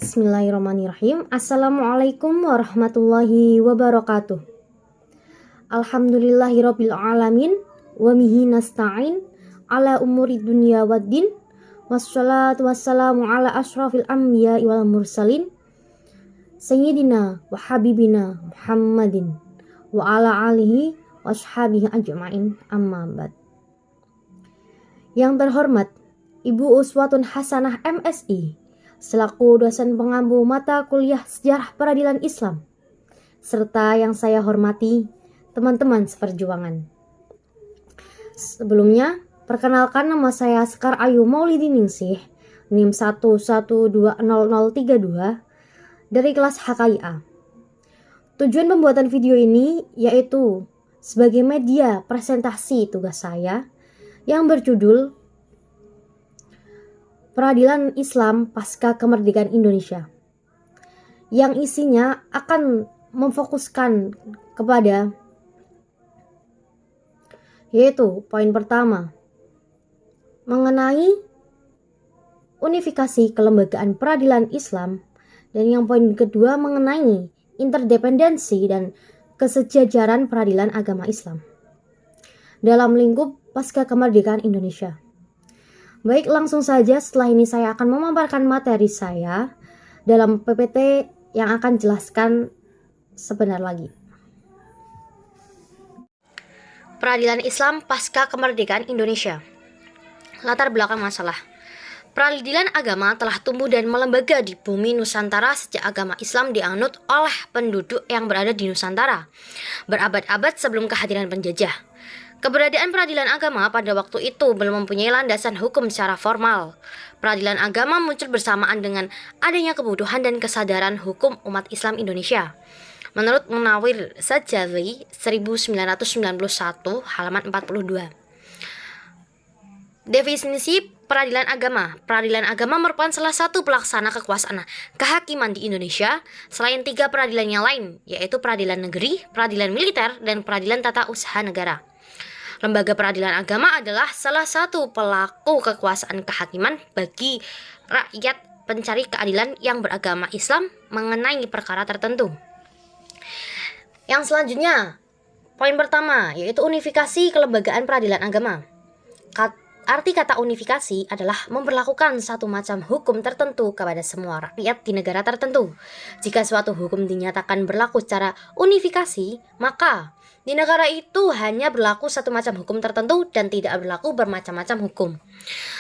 Bismillahirrahmanirrahim. Assalamualaikum warahmatullahi wabarakatuh. Alhamdulillahirabbil alamin wa bihi nasta'in ala umuri dunya waddin. Wassalatu wassalamu ala asyrafil anbiya'i wal mursalin sayyidina wa habibina Muhammadin wa ala alihi wa ashabihi ajma'in, amma ba'd. Yang terhormat Ibu Uswatun Hasanah MSI selaku dosen pengampu mata kuliah Sejarah Peradilan Islam, serta yang saya hormati teman-teman seperjuangan. Sebelumnya, perkenalkan nama saya Sekar Ayu Maulidiningsih, NIM 1120032 dari kelas HKIA. Tujuan pembuatan video ini yaitu sebagai media presentasi tugas saya yang berjudul Peradilan Islam Pasca Kemerdekaan Indonesia, yang isinya akan memfokuskan kepada yaitu poin pertama mengenai unifikasi kelembagaan peradilan Islam, dan yang poin kedua mengenai interdependensi dan kesejajaran peradilan agama Islam dalam lingkup pasca kemerdekaan Indonesia. Baik, langsung saja setelah ini saya akan memaparkan materi saya dalam PPT yang akan jelaskan sebentar lagi. Peradilan Islam Pasca Kemerdekaan Indonesia. Latar belakang masalah. Peradilan agama telah tumbuh dan melembaga di bumi Nusantara sejak agama Islam dianut oleh penduduk yang berada di Nusantara berabad-abad sebelum kehadiran penjajah. Keberadaan peradilan agama pada waktu itu belum mempunyai landasan hukum secara formal. Peradilan agama muncul bersamaan dengan adanya kebutuhan dan kesadaran hukum umat Islam Indonesia. Menurut Munawir Sajali 1991 halaman 42. Definisi peradilan agama. Peradilan agama merupakan salah satu pelaksana kekuasaan kehakiman di Indonesia selain tiga peradilan yang lain, yaitu peradilan negeri, peradilan militer, dan peradilan tata usaha negara. Lembaga peradilan agama adalah salah satu pelaku kekuasaan kehakiman bagi rakyat pencari keadilan yang beragama Islam mengenai perkara tertentu. Yang selanjutnya, poin pertama yaitu unifikasi kelembagaan peradilan agama. Arti kata unifikasi adalah memperlakukan satu macam hukum tertentu kepada semua rakyat di negara tertentu. Jika suatu hukum dinyatakan berlaku secara unifikasi, maka di negara itu hanya berlaku satu macam hukum tertentu dan tidak berlaku bermacam-macam hukum.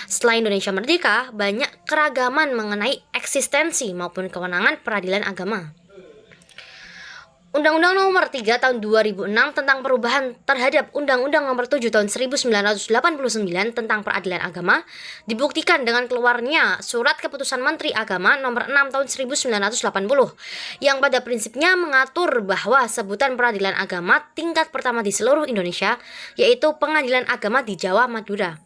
Setelah Indonesia merdeka, banyak keragaman mengenai eksistensi maupun kewenangan peradilan agama. Undang-Undang Nomor 3 Tahun 2006 tentang perubahan terhadap Undang-Undang Nomor 7 Tahun 1989 tentang peradilan agama dibuktikan dengan keluarnya Surat Keputusan Menteri Agama Nomor 6 Tahun 1980 yang pada prinsipnya mengatur bahwa sebutan peradilan agama tingkat pertama di seluruh Indonesia yaitu Pengadilan Agama di Jawa Madura.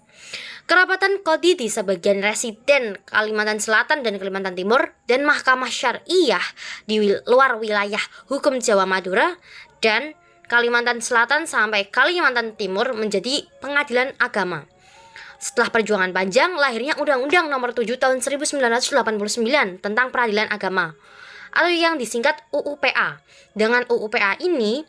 Kerapatan Qadhi di sebagian residen Kalimantan Selatan dan Kalimantan Timur dan Mahkamah Syariah di luar wilayah hukum Jawa Madura dan Kalimantan Selatan sampai Kalimantan Timur menjadi pengadilan agama. Setelah perjuangan panjang, lahirnya Undang-Undang Nomor 7 Tahun 1989 tentang peradilan agama atau yang disingkat UU-PA. Dengan UU-PA ini,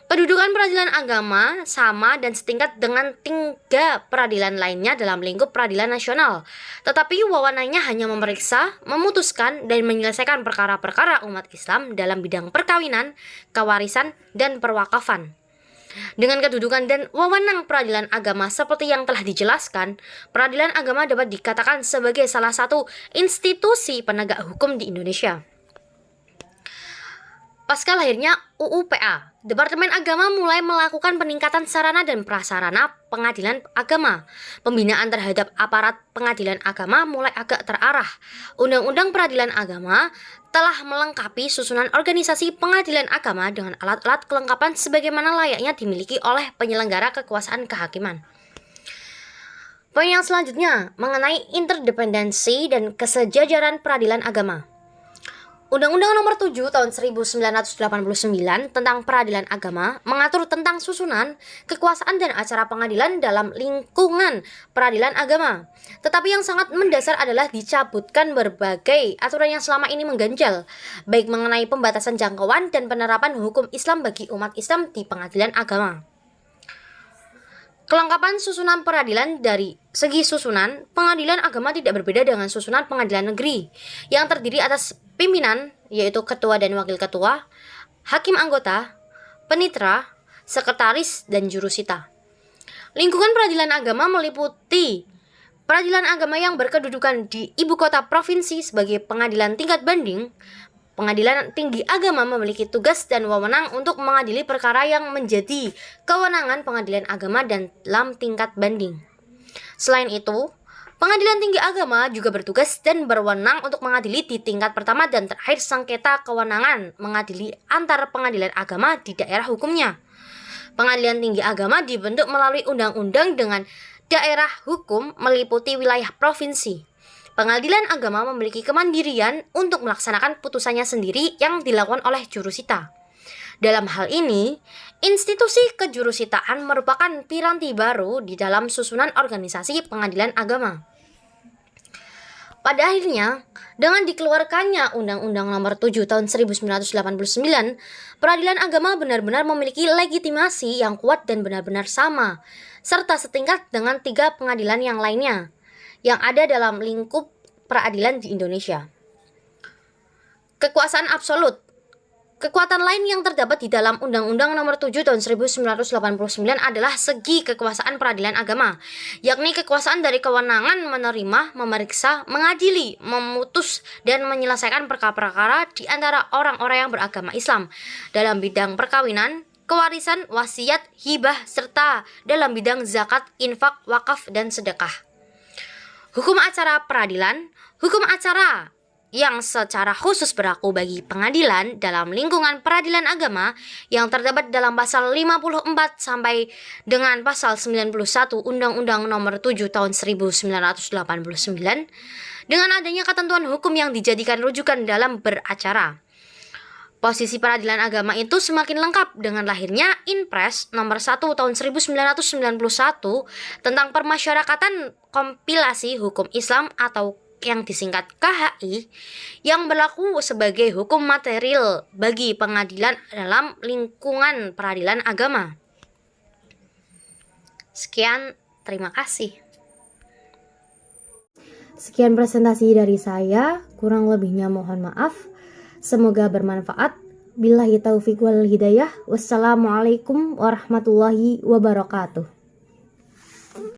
kedudukan peradilan agama sama dan setingkat dengan tiga peradilan lainnya dalam lingkup peradilan nasional. Tetapi wewenangnya hanya memeriksa, memutuskan, dan menyelesaikan perkara-perkara umat Islam dalam bidang perkawinan, kewarisan, dan perwakafan. Dengan kedudukan dan wewenang peradilan agama seperti yang telah dijelaskan, peradilan agama dapat dikatakan sebagai salah satu institusi penegak hukum di Indonesia. Pasca lahirnya UU-PA, Departemen Agama mulai melakukan peningkatan sarana dan prasarana pengadilan agama. Pembinaan terhadap aparat pengadilan agama mulai agak terarah. Undang-Undang Peradilan Agama telah melengkapi susunan organisasi pengadilan agama dengan alat-alat kelengkapan sebagaimana layaknya dimiliki oleh penyelenggara kekuasaan kehakiman. Poin yang selanjutnya mengenai interdependensi dan kesejajaran peradilan agama. Undang-Undang Nomor 7 Tahun 1989 tentang Peradilan Agama mengatur tentang susunan, kekuasaan dan acara pengadilan dalam lingkungan peradilan agama. Tetapi yang sangat mendasar adalah dicabutkan berbagai aturan yang selama ini mengganjal, baik mengenai pembatasan jangkauan dan penerapan hukum Islam bagi umat Islam di pengadilan agama. Kelengkapan susunan peradilan. Dari segi susunan, pengadilan agama tidak berbeda dengan susunan pengadilan negeri yang terdiri atas pimpinan, yaitu ketua dan wakil ketua, hakim anggota, penitra, sekretaris, dan jurusita. Lingkungan peradilan agama meliputi peradilan agama yang berkedudukan di ibu kota provinsi sebagai pengadilan tingkat banding. Pengadilan tinggi agama memiliki tugas dan wewenang untuk mengadili perkara yang menjadi kewenangan pengadilan agama dan dalam tingkat banding. Selain itu, pengadilan tinggi agama juga bertugas dan berwenang untuk mengadili di tingkat pertama dan terakhir sengketa kewenangan mengadili antar pengadilan agama di daerah hukumnya. Pengadilan tinggi agama dibentuk melalui undang-undang dengan daerah hukum meliputi wilayah provinsi. Pengadilan agama memiliki kemandirian untuk melaksanakan putusannya sendiri yang dilakukan oleh jurusita. Dalam hal ini, institusi kejurusitaan merupakan piranti baru di dalam susunan organisasi pengadilan agama. Pada akhirnya, dengan dikeluarkannya Undang-Undang Nomor 7 Tahun 1989, peradilan agama benar-benar memiliki legitimasi yang kuat dan benar-benar sama, serta setingkat dengan 3 pengadilan yang lainnya yang ada dalam lingkup peradilan di Indonesia. Kekuasaan absolut. Kekuatan lain yang terdapat di dalam Undang-Undang Nomor 7 Tahun 1989 adalah segi kekuasaan peradilan agama, yakni kekuasaan dari kewenangan menerima, memeriksa, mengadili, memutus, dan menyelesaikan perkara-perkara di antara orang-orang yang beragama Islam dalam bidang perkawinan, kewarisan, wasiat, hibah, serta dalam bidang zakat, infak, wakaf, dan sedekah. Hukum acara peradilan. Hukum acara yang secara khusus berlaku bagi pengadilan dalam lingkungan peradilan agama yang terdapat dalam pasal 54 sampai dengan pasal 91 Undang-Undang Nomor 7 Tahun 1989 dengan adanya ketentuan hukum yang dijadikan rujukan dalam beracara. Posisi peradilan agama itu semakin lengkap dengan lahirnya Inpres Nomor 1 Tahun 1991 tentang Permasyarakatan Kompilasi Hukum Islam atau yang disingkat KHI yang berlaku sebagai hukum material bagi pengadilan dalam lingkungan peradilan agama. Sekian, terima kasih. Sekian presentasi dari saya, kurang lebihnya mohon maaf. Semoga bermanfaat. Billahi taufiq wal hidayah. Wassalamualaikum warahmatullahi wabarakatuh.